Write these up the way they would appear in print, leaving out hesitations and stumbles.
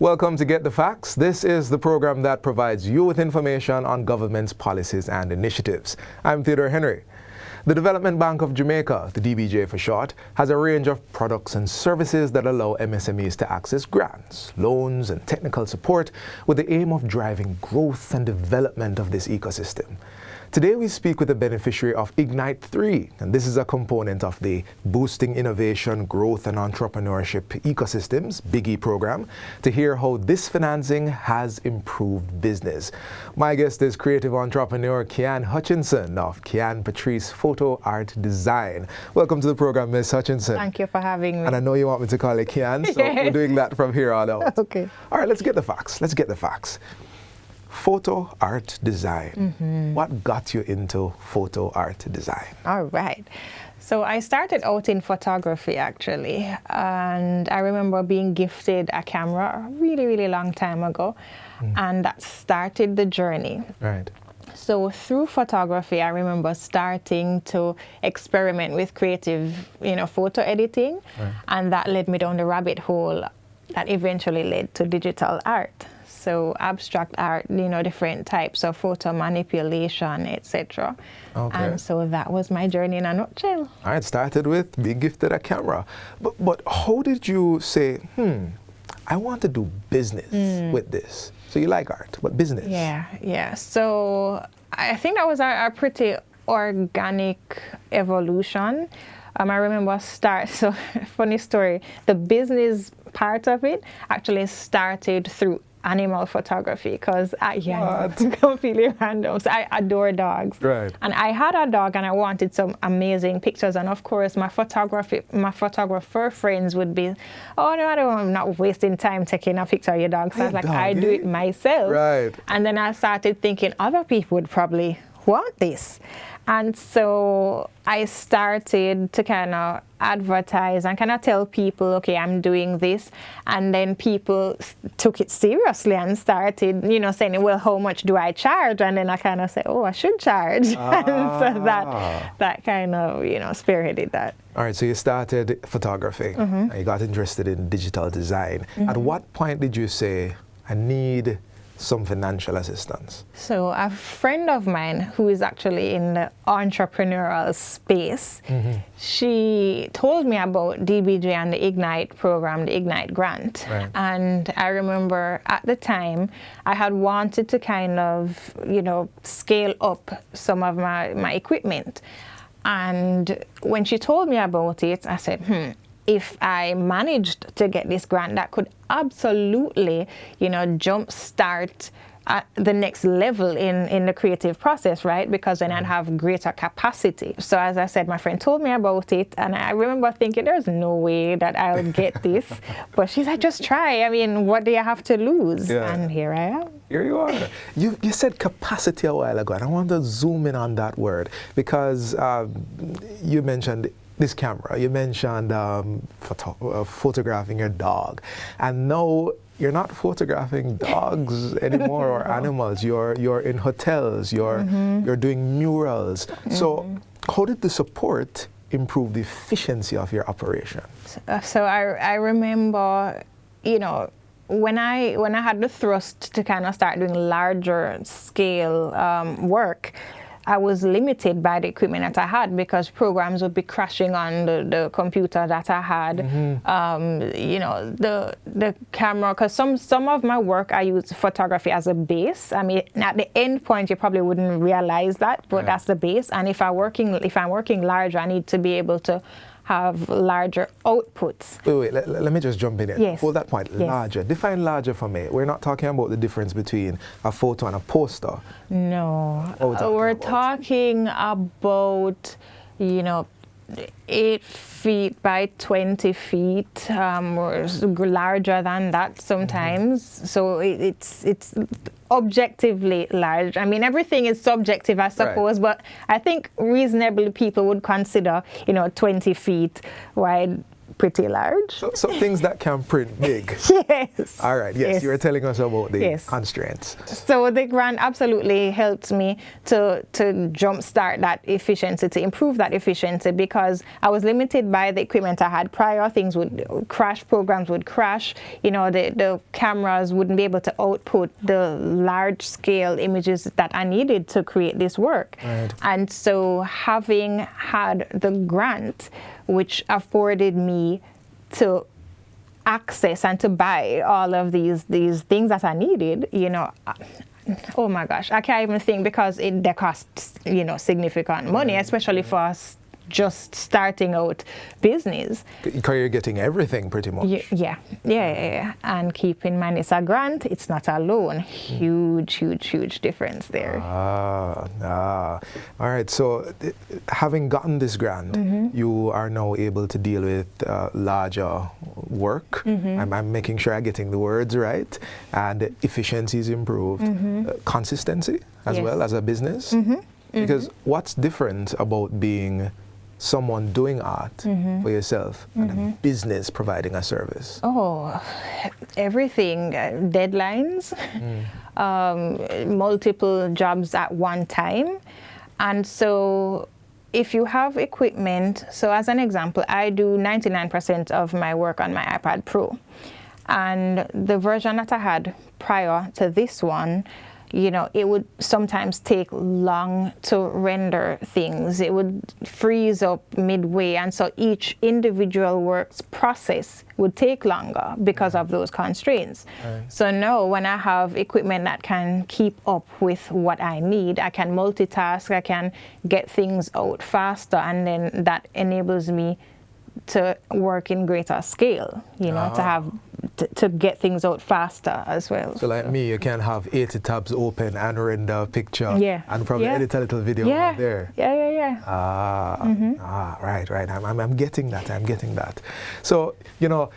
Welcome to Get the Facts. This is the program that provides you with information on government's policies and initiatives. I'm Theodore Henry. The Development Bank of Jamaica, the DBJ for short, has a range of products and services that allow MSMEs to access grants, loans, and technical support with the aim of driving growth and development of this ecosystem. Today we speak with a beneficiary of Ignite 3, and this is a component of the Boosting Innovation, Growth and Entrepreneurship Ecosystems, BIGGE program, to hear how this financing has improved business. My guest is creative entrepreneur Kian Hutchinson of Kian Patrice Photo Art Design. Welcome to the program, Ms. Hutchinson. Thank you for having me. And I know you want me to call you Kian, so we're doing that from here on out. Okay. All right, let's get the facts. Let's get the facts. Photo art design. What got you into photo art design? All right. So I started out in photography actually, and I remember being gifted a camera a really, really long time ago, and that started the journey. Right. So through photography, I remember starting to experiment with creative, photo editing, and that led me down the rabbit hole that eventually led to digital art. So abstract art, different types of photo manipulation, etc. Okay. And so that was my journey in a nutshell. All right, started with being gifted a camera. But how did you say, I want to do business with this? So you like art, but business? Yeah. So I think that was a pretty organic evolution. I remember so funny story, the business part of it actually started through animal photography, because it's completely random. So I adore dogs. Right. And I had a dog and I wanted some amazing pictures. And of course, my photographer friends would be, oh no, I'm not wasting time taking a picture of your dog. So I was like, I do it myself. Right. And then I started thinking other people would probably want this. And so I started to kind of advertise and kind of tell people, okay, I'm doing this. And then people took it seriously and started, saying, well, how much do I charge? And then I kind of said, oh, I should charge. And so that kind of, spearheaded that. All right, so you started photography and you got interested in digital design. At what point did you say, I need some financial assistance? So a friend of mine who is actually in the entrepreneurial space, she told me about DBJ and the Ignite program, the Ignite grant. Right. And I remember at the time I had wanted to kind of, scale up some of my equipment. And when she told me about it, I said, if I managed to get this grant, that could absolutely, jumpstart at the next level in the creative process, right? Because then I'd have greater capacity. So as I said, my friend told me about it, and I remember thinking, there's no way that I'll get this. But she's like, just try. I mean, what do you have to lose? Yeah. And here I am. Here you are. You said capacity a while ago, and I want to zoom in on that word, because you mentioned this camera, you mentioned photographing your dog, and now you're not photographing dogs anymore or animals. You're in hotels. You're doing murals. So how did the support improve the efficiency of your operation? So I remember, when I had the thrust to kind of start doing larger scale work, I was limited by the equipment that I had, because programs would be crashing on the computer that I had. The camera, because some of my work I use photography as a base. I mean, at the end point you probably wouldn't realize that, but that's the base. And if I'm working larger, I need to be able to have larger outputs. Wait, let me just jump in here. Yes. Hold that point. Yes. Larger. Define larger for me. We're not talking about the difference between a photo and a poster. No. We're talking about, 8 feet by 20 feet, or larger than that sometimes. So it's objectively large. I mean, everything is subjective, I suppose, but I think reasonably people would consider, 20 feet wide pretty large. So things that can print big. Yes. All right. Yes, you were telling us about the constraints. So the grant absolutely helped me to jumpstart that efficiency, to improve that efficiency, because I was limited by the equipment I had prior. Things would crash, programs would crash. You know, the cameras wouldn't be able to output the large scale images that I needed to create this work. Right. And so having had the grant, which afforded me to access and to buy all of these things that I needed, you know, oh my gosh, I can't even think, because they cost, you know, significant money, especially for us just starting out business. Because you're getting everything pretty much. Yeah. And keep in mind, it's a grant, it's not a loan. Huge difference there. All right. So having gotten this grant, you are now able to deal with larger work. I'm making sure I'm getting the words right. And efficiency is improved. Consistency as well as a business. Because what's different about being someone doing art for yourself and a business providing a service? Oh, everything. Deadlines, multiple jobs at one time. And so if you have equipment, so as an example, I do 99% of my work on my iPad Pro. And the version that I had prior to this one, you know, it would sometimes take long to render things. It would freeze up midway, and so each individual work's process would take longer because of those constraints. So now when I have equipment that can keep up with what I need, I can multitask, I can get things out faster, and then that enables me to work in greater scale, you know, to get things out faster as well. So like me, you can have 80 tabs open and render a picture and probably edit a little video out there. Right. I'm getting that. So, you know,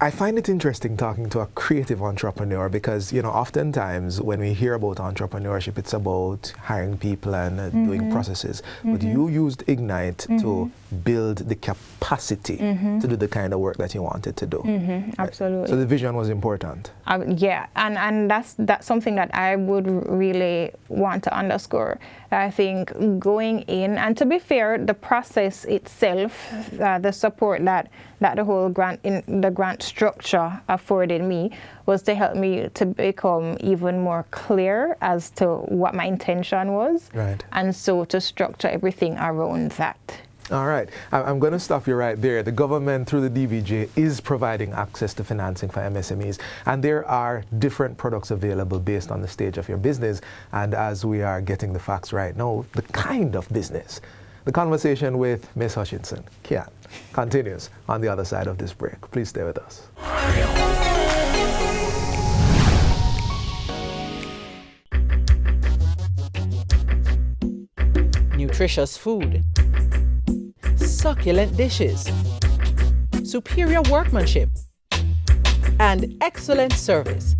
I find it interesting talking to a creative entrepreneur, because, you know, oftentimes when we hear about entrepreneurship, it's about hiring people and doing processes. But you used Ignite to build the capacity to do the kind of work that you wanted to do. Absolutely. So the vision was important. And that's something that I would really want to underscore. I think going in, and to be fair, the process itself, the support that the whole grant structure afforded me, was to help me to become even more clear as to what my intention was. Right. And so to structure everything around that. All right. I'm going to stop you right there. The government, through the DBJ, is providing access to financing for MSMEs, and there are different products available based on the stage of your business. And as we are getting the facts right now, the kind of business. The conversation with Ms. Hutchinson, Kian, continues on the other side of this break. Please stay with us. Nutritious food, succulent dishes, superior workmanship, and excellent service.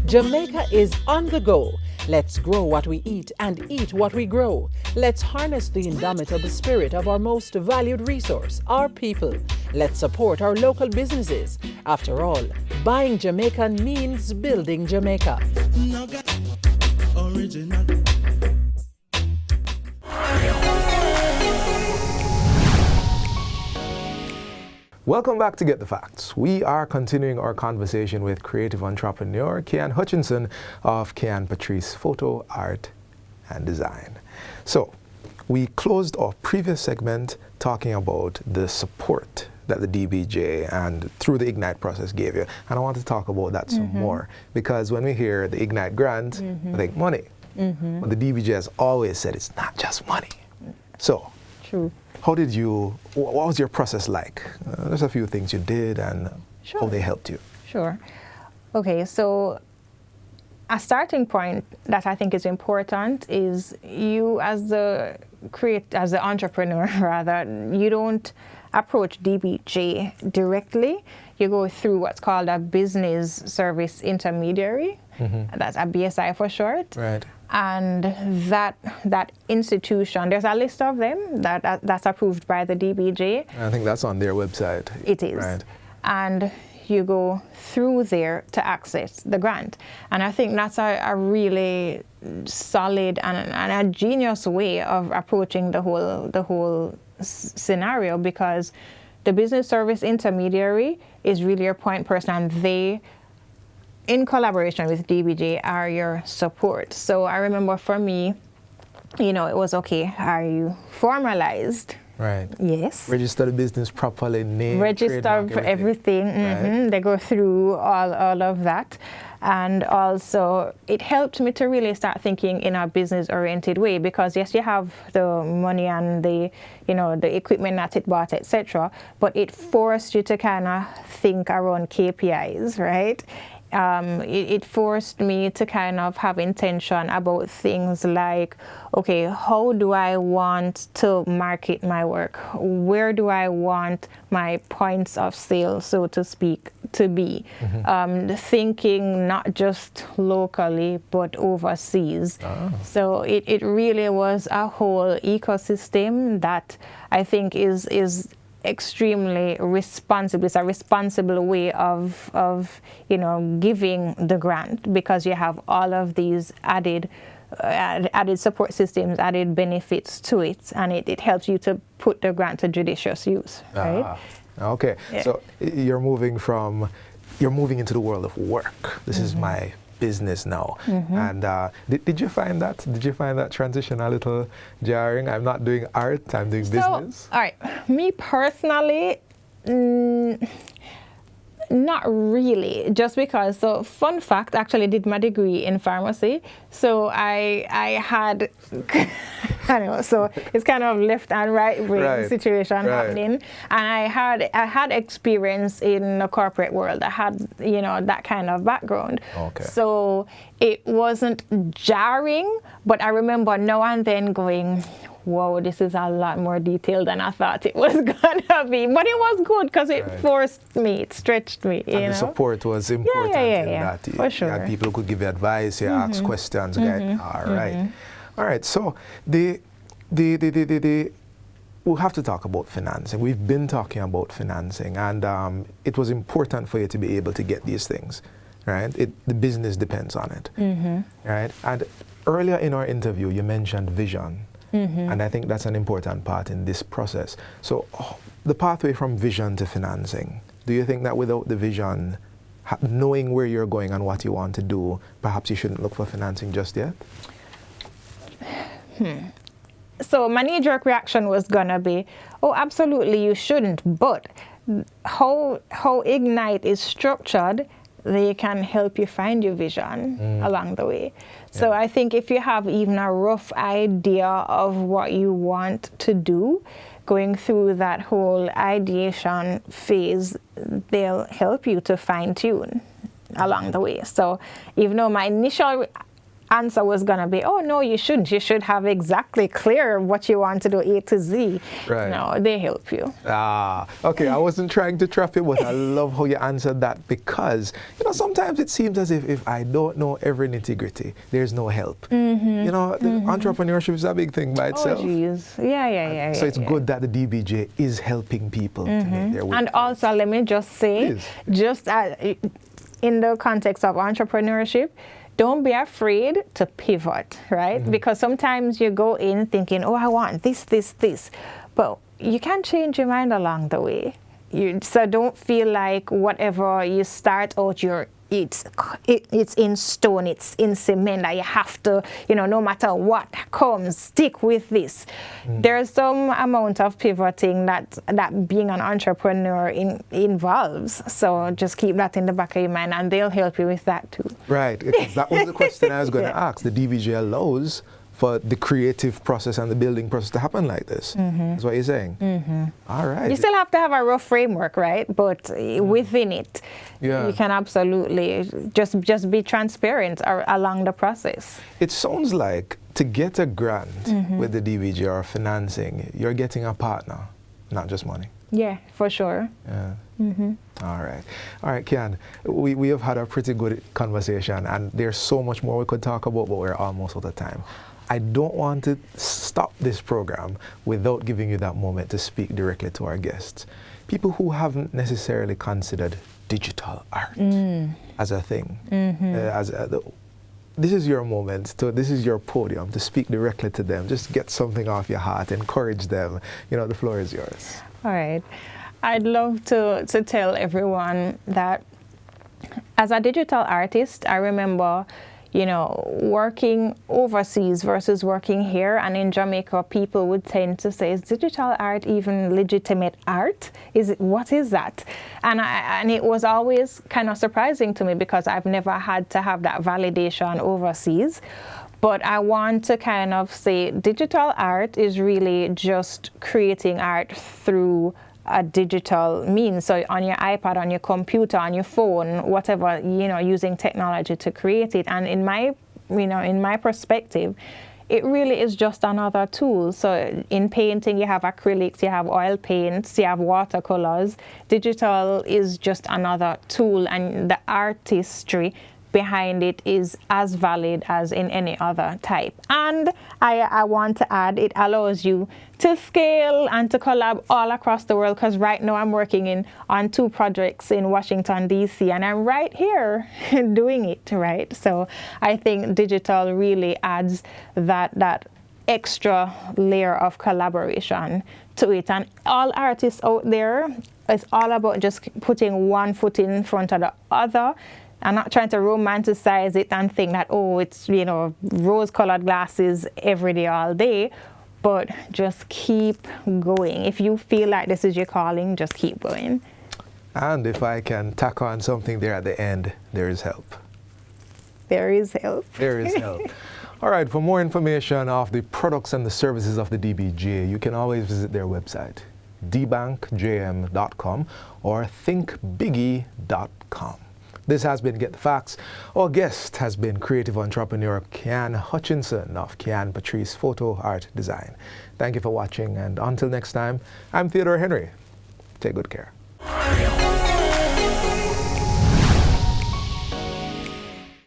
Jamaica is on the go. Let's grow what we eat and eat what we grow. Let's harness the indomitable spirit of our most valued resource, our people. Let's support our local businesses. After all, buying Jamaican means building Jamaica. Original. Welcome back to Get the Facts. We are continuing our conversation with creative entrepreneur Kian Hutchinson of Kian Patrice Photo, Art and Design. So, we closed our previous segment talking about the support that the DBJ and through the Ignite process gave you. And I want to talk about that some more, because when we hear the Ignite grant, I think money. But the DBJ has always said it's not just money. So, True. what was your process like? There's a few things you did and how they helped you. Sure. Okay, so a starting point that I think is important is you as the entrepreneur rather, you don't approach DBJ directly. You go through what's called a business service intermediary. That's a BSI for short. Right. And that institution, there's a list of them that's approved by the DBJ. I think that's on their website. It is. Right. And you go through there to access the grant. And I think that's a really solid and a genius way of approaching the whole scenario, because the business service intermediary is really your point person, and they, in collaboration with DBJ, are your support. So I remember for me, it was okay. Are you formalized? Right. Yes. Register the business properly, name, register trademark, for everything. Right. They go through all of that. And also, it helped me to really start thinking in a business-oriented way, because yes, you have the money and the equipment that it bought, etc. But it forced you to kind of think around KPIs, right? It forced me to kind of have intention about things like, okay, how do I want to market my work? Where do I want my points of sale, so to speak, to be? Thinking not just locally, but overseas. So it really was a whole ecosystem that I think is extremely responsible. It's a responsible way of giving the grant, because you have all of these added support systems, added benefits to it, and it helps you to put the grant to judicious use, right? Okay. Yeah. So you're moving into the world of work. This is my business now. And did you find that transition a little jarring? I'm not doing art, I'm doing business. All right, me personally, not really, just because. So fun fact, actually did my degree in pharmacy, so I had I know, so it's kind of left and right brain situation happening, and I had experience in the corporate world. I had that kind of background. Okay. So it wasn't jarring, but I remember now and then going, whoa, this is a lot more detailed than I thought it was gonna be. But it was good, because it forced me, it stretched me. And the support was important in that. For sure. And people could give you advice, ask questions. All right. So we'll have to talk about financing. We've been talking about financing, and it was important for you to be able to get these things, right? The business depends on it, right? And earlier in our interview, you mentioned vision. And I think that's an important part in this process. So the pathway from vision to financing, do you think that without the vision, knowing where you're going and what you want to do, perhaps you shouldn't look for financing just yet? So my knee-jerk reaction was gonna be, oh, absolutely you shouldn't, but how Ignite is structured, they can help you find your vision along the way. So I think if you have even a rough idea of what you want to do, going through that whole ideation phase, they'll help you to fine-tune along the way. So even though my initial answer was going to be, oh, no, you shouldn't. You should have exactly clear what you want to do, A to Z. Right. No, they help you. Okay. I wasn't trying to trap it, but I love how you answered that, because, sometimes it seems as if I don't know every nitty-gritty, there's no help. Entrepreneurship is a big thing by itself. Oh, geez. Yeah. So it's good that the DBJ is helping people to make their way. And also, let me just say, just in the context of entrepreneurship, don't be afraid to pivot, right? Because sometimes you go in thinking, oh, I want this. But you can change your mind along the way. So don't feel like whatever you start out, it's in stone, it's in cement, that you have to, no matter what comes, stick with this. There's some amount of pivoting that being an entrepreneur involves. So just keep that in the back of your mind, and they'll help you with that too. Right, because that was the question I was going to ask. The DBJ allows for the creative process and the building process to happen like this. That's what you're saying. All right. You still have to have a rough framework, right? But within it, you can absolutely just be transparent along the process. It sounds like to get a grant with the DBJ or financing, you're getting a partner. not just money. Yeah, for sure. Yeah. All right, Kian, we have had a pretty good conversation, and there's so much more we could talk about, but we're almost out of time. I don't want to stop this program without giving you that moment to speak directly to our guests. People who haven't necessarily considered digital art as a thing. This is your moment, this is your podium to speak directly to them. Just get something off your heart, encourage them. The floor is yours. All right. I'd love to tell everyone that as a digital artist, I remember, working overseas versus working here. And in Jamaica, people would tend to say, is digital art even legitimate art? What is that? And it was always kind of surprising to me because I've never had to have that validation overseas. But I want to kind of say digital art is really just creating art through a digital means. So on your iPad, on your computer, on your phone, whatever, using technology to create it. And in my perspective, it really is just another tool. So in painting, you have acrylics, you have oil paints, you have watercolors. Digital is just another tool, and the artistry behind it is as valid as in any other type. And I want to add, it allows you to scale and to collab all across the world, because right now I'm working on 2 projects in Washington, D.C., and I'm right here doing it, right? So I think digital really adds that extra layer of collaboration to it. And all artists out there, it's all about just putting one foot in front of the other. I'm not trying to romanticize it and think that, it's, rose-colored glasses every day, all day, but just keep going. If you feel like this is your calling, just keep going. And if I can tack on something there at the end, there is help. There is help. There is help. All right, for more information of the products and the services of the DBJ, you can always visit their website, dbankjm.com or thinkbiggie.com. This has been Get the Facts. Our guest has been creative entrepreneur Kian Hutchinson of Kian Patrice Photo Art Design. Thank you for watching, and until next time, I'm Theodore Henry. Take good care.